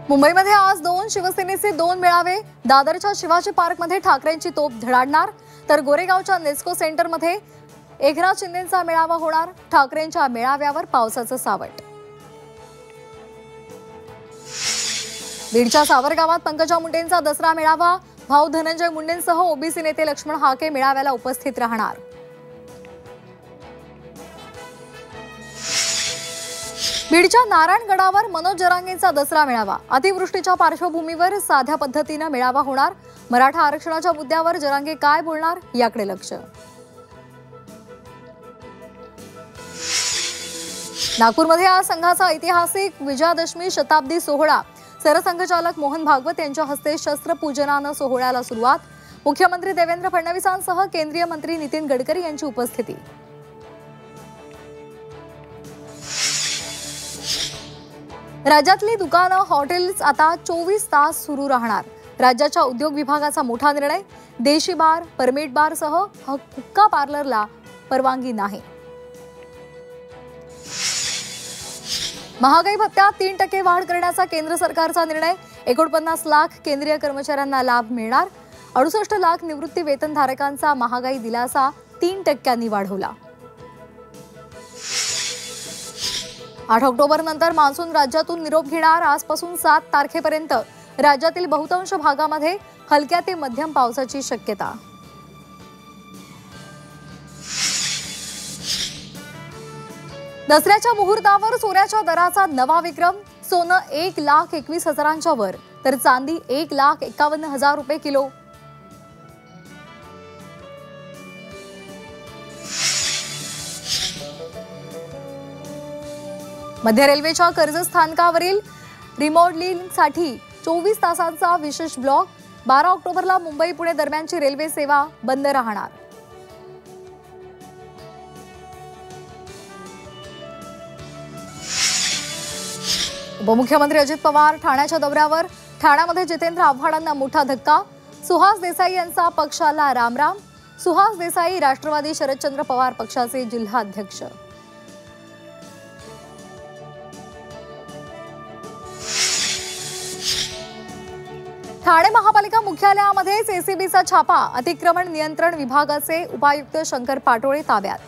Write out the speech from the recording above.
मुंबईमध्ये आज दोन शिवसेनेचे दोन मेळावे। दादरच्या शिवाजी पार्कमध्ये ठाकरेंची तोफ धडाडणार, तर गोरेगावच्या नेस्को सेंटरमध्ये एकनाथ शिंदेंचा मेळावा होणार। ठाकरेंच्या मेळाव्यावर पावसाचं सावट। बीडच्या सावरगावात पंकजा मुंडेंचा दसरा मेळावा। भाऊ धनंजय मुंडेंसह ओबीसी नेते लक्ष्मण हाके मेळाव्याला उपस्थित राहणार। बीडच्या नारायणगडावर मनोज जरांगेंचा दसरा मेळावा। अतिवृष्टीच्या पार्श्वभूमीवर साध्या पद्धतीने मेळावा होणार। मराठा आरक्षणाच्या मुद्द्यावर जरांगे काय बोलणार याकडे लक्ष। नागपूरमध्ये आज संघाचा ऐतिहासिक विजयादशमी शताब्दी सोहळा। सरसंघचालक मोहन भागवत यांच्या हस्ते शस्त्रपूजनानं सोहळ्याला सुरुवात। मुख्यमंत्री देवेंद्र फडणवीसांसह केंद्रीय मंत्री नितीन गडकरी यांची उपस्थिती। राज्यातली दुकानं, हॉटेल्स आता 24 तास सुरू राहणार। राज्याच्या उद्योग विभागाचा मोठा निर्णय। देशी बार, परमिट बारसह हुक्का पार्लरला परवानगी नाही। महागाई भत्त्यात 3% वाढ करण्याचा केंद्र सरकारचा निर्णय। 49 लाख केंद्रीय कर्मचाऱ्यांना लाभ मिळणार। 68 लाख निवृत्ती वेतनधारकांचा महागाई दिलासा 3% वाढवला। 8 ऑक्टोबर नंतर मान्सून राज्यातून निरोप घेणार। आजपासून 7 तारखेपर्यंत राज्यातील बहुतांश भागामध्ये हलक्या ते मध्यम पावसाची शक्यता। दसऱ्याच्या मुहूर्तावर सोन्याच्या दराचा नवा विक्रम। सोनं 1,21,000च्या वर, तर चांदी 1,51,000 रुपये किलो। मध्य रेल्वेच्या कर्जत स्थानकावरील रिमॉडेलिंगसाठी 24 तासांचा विशेष ब्लॉक। 12 ऑक्टोबरला मुंबई पुणे दरम्यानची रेल्वे सेवा बंद राहणार। उपमुख्यमंत्री अजित पवार ठाण्याच्या दौऱ्यावर। ठाण्यामध्ये जितेंद्र आव्हाडांना मोठा धक्का। सुहास देसाई यांचा पक्षाला रामराम। सुहास देसाई राष्ट्रवादी शरदचंद्र पवार पक्षाचे जिल्हाध्यक्ष। ठाणे महापालिका मुख्यालयामध्ये एसीबीचा छापा। अतिक्रमण नियंत्रण विभागाचे उपायुक्त शंकर पाटोळे ताब्यात।